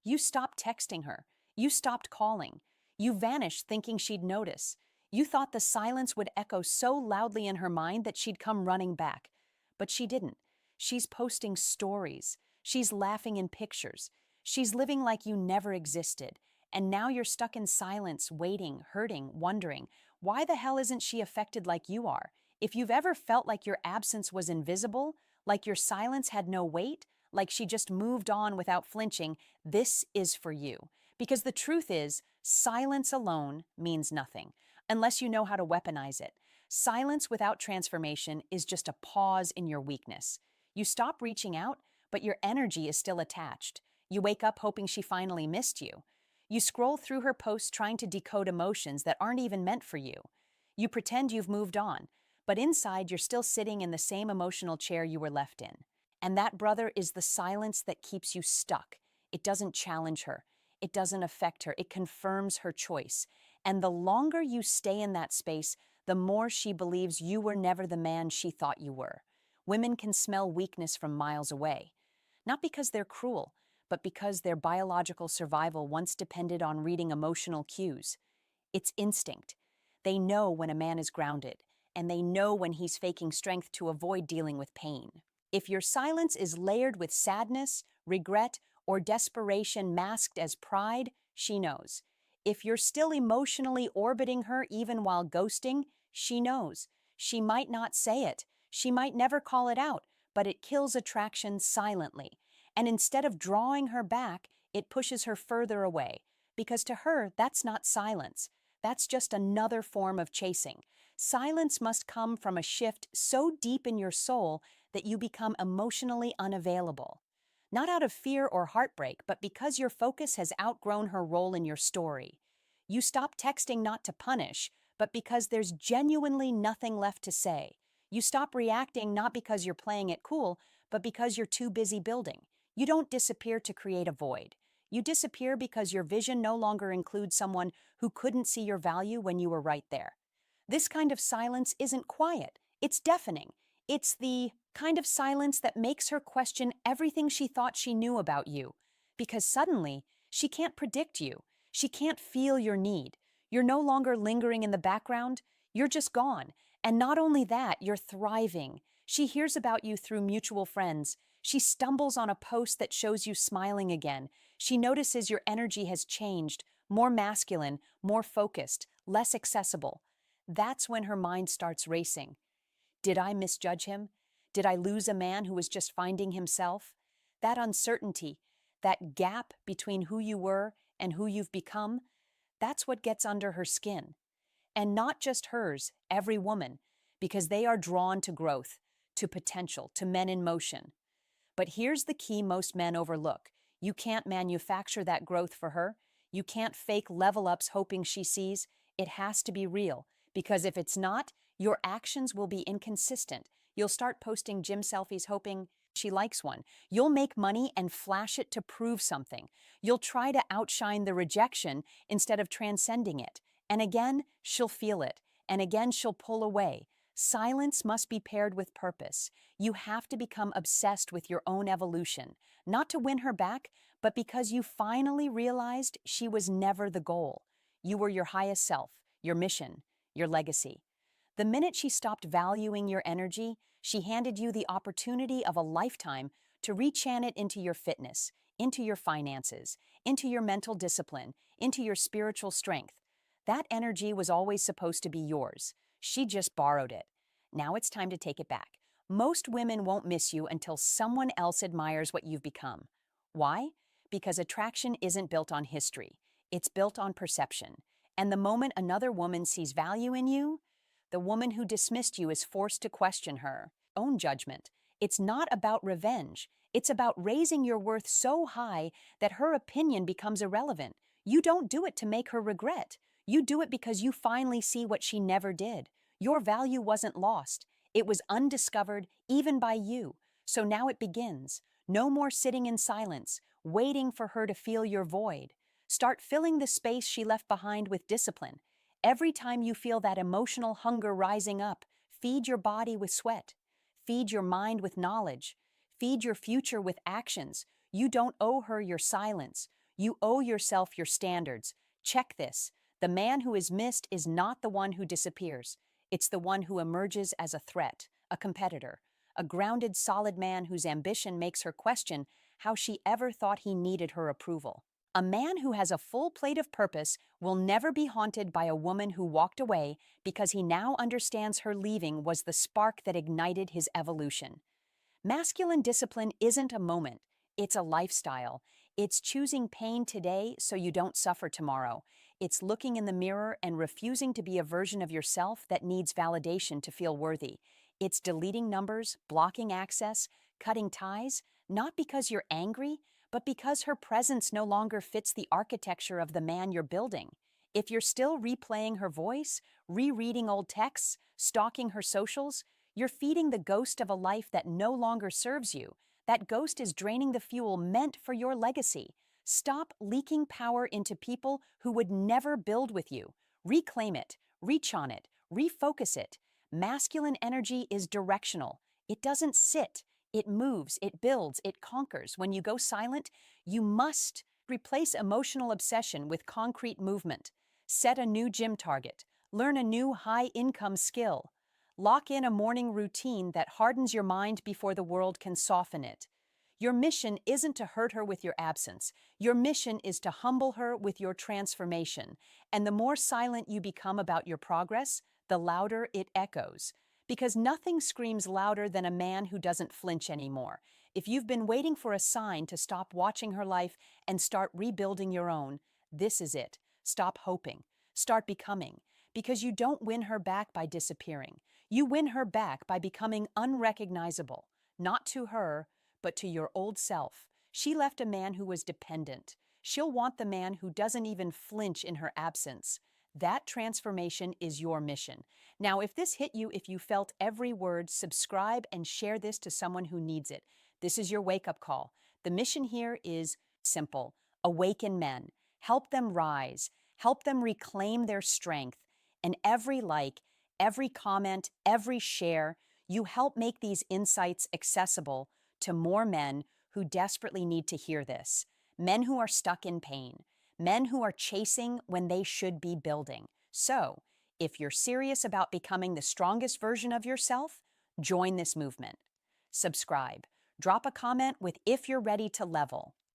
You stopped texting her. You stopped calling. You vanished thinking she'd notice. You thought the silence would echo so loudly in her mind that she'd come running back. But she didn't. She's posting stories. She's laughing in pictures. She's living like you never existed. And now you're stuck in silence, waiting, hurting, wondering, why the hell isn't she affected like you are? If you've ever felt like your absence was invisible, like your silence had no weight, like she just moved on without flinching, this is for you. Because the truth is, silence alone means nothing, unless you know how to weaponize it. Silence without transformation is just a pause in your weakness. You stop reaching out, but your energy is still attached. You wake up hoping she finally missed you. You scroll through her posts trying to decode emotions that aren't even meant for you. You pretend you've moved on, but inside you're still sitting in the same emotional chair you were left in. And that, brother, is the silence that keeps you stuck. It doesn't challenge her. It doesn't affect her. It confirms her choice. And the longer you stay in that space, the more she believes you were never the man she thought you were. Women can smell weakness from miles away. Not because they're cruel, but because their biological survival once depended on reading emotional cues. It's instinct. They know when a man is grounded, and they know when he's faking strength to avoid dealing with pain. If your silence is layered with sadness, regret, or desperation masked as pride, she knows. If you're still emotionally orbiting her even while ghosting, she knows. She might not say it. She might never call it out, but it kills attraction silently. And instead of drawing her back, it pushes her further away. Because to her, that's not silence. That's just another form of chasing. Silence must come from a shift so deep in your soul that you become emotionally unavailable. Not out of fear or heartbreak, but because your focus has outgrown her role in your story. You stop texting not to punish, but because there's genuinely nothing left to say. You stop reacting not because you're playing it cool, but because you're too busy building. You don't disappear to create a void. You disappear because your vision no longer includes someone who couldn't see your value when you were right there. This kind of silence isn't quiet. It's deafening. It's the kind of silence that makes her question everything she thought she knew about you. Because suddenly, she can't predict you. She can't feel your need. You're no longer lingering in the background. You're just gone. And not only that, you're thriving. She hears about you through mutual friends. She stumbles on a post that shows you smiling again. She notices your energy has changed, more masculine, more focused, less accessible. That's when her mind starts racing. Did I misjudge him? Did I lose a man who was just finding himself? That uncertainty, that gap between who you were and who you've become, that's what gets under her skin. And not just hers, every woman, because they are drawn to growth, to potential, to men in motion. But here's the key most men overlook. You can't manufacture that growth for her. You can't fake level ups hoping she sees. It has to be real, because if it's not, your actions will be inconsistent. You'll start posting gym selfies hoping she likes one. You'll make money and flash it to prove something. You'll try to outshine the rejection instead of transcending it. And again, she'll feel it. And again, she'll pull away. Silence must be paired with purpose. You have to become obsessed with your own evolution, not to win her back, but because you finally realized she was never the goal. You were your highest self, your mission, your legacy. The minute she stopped valuing your energy, she handed you the opportunity of a lifetime to rechant it into your fitness, into your finances, into your mental discipline, into your spiritual strength. That energy was always supposed to be yours. She just borrowed it. Now it's time to take it back. Most women won't miss you until someone else admires what you've become. Why? Because attraction isn't built on history. It's built on perception. And the moment another woman sees value in you, the woman who dismissed you is forced to question her own judgment. It's not about revenge. It's about raising your worth so high that her opinion becomes irrelevant. You don't do it to make her regret. You do it because you finally see what she never did. Your value wasn't lost. It was undiscovered, even by you. So now it begins. No more sitting in silence, waiting for her to feel your void. Start filling the space she left behind with discipline. Every time you feel that emotional hunger rising up, feed your body with sweat. Feed your mind with knowledge. Feed your future with actions. You don't owe her your silence. You owe yourself your standards. Check this. The man who is missed is not the one who disappears. It's the one who emerges as a threat, a competitor, a grounded, solid man whose ambition makes her question how she ever thought he needed her approval. A man who has a full plate of purpose will never be haunted by a woman who walked away because he now understands her leaving was the spark that ignited his evolution. Masculine discipline isn't a moment, it's a lifestyle. It's choosing pain today so you don't suffer tomorrow. It's looking in the mirror and refusing to be a version of yourself that needs validation to feel worthy. It's deleting numbers, blocking access, cutting ties, not because you're angry, but because her presence no longer fits the architecture of the man you're building. If you're still replaying her voice, rereading old texts, stalking her socials, you're feeding the ghost of a life that no longer serves you. That ghost is draining the fuel meant for your legacy. Stop leaking power into people who would never build with you. Reclaim it, reach on it, refocus it. Masculine energy is directional. It doesn't sit. It moves, it builds, it conquers. When you go silent, you must replace emotional obsession with concrete movement. Set a new gym target. Learn a new high-income skill. Lock in a morning routine that hardens your mind before the world can soften it. Your mission isn't to hurt her with your absence. Your mission is to humble her with your transformation. And the more silent you become about your progress, the louder it echoes. Because nothing screams louder than a man who doesn't flinch anymore. If you've been waiting for a sign to stop watching her life and start rebuilding your own, this is it. Stop hoping. Start becoming. Because you don't win her back by disappearing. You win her back by becoming unrecognizable, not to her, but to your old self. She left a man who was dependent. She'll want the man who doesn't even flinch in her absence. That transformation is your mission. Now, if this hit you, if you felt every word, subscribe and share this to someone who needs it. This is your wake-up call. The mission here is simple. Awaken men. Help them rise. Help them reclaim their strength. And every like, every comment, every share, you help make these insights accessible to more men who desperately need to hear this. Men who are stuck in pain. Men who are chasing when they should be building. So, if you're serious about becoming the strongest version of yourself, join this movement. Subscribe. Drop a comment with if you're ready to level.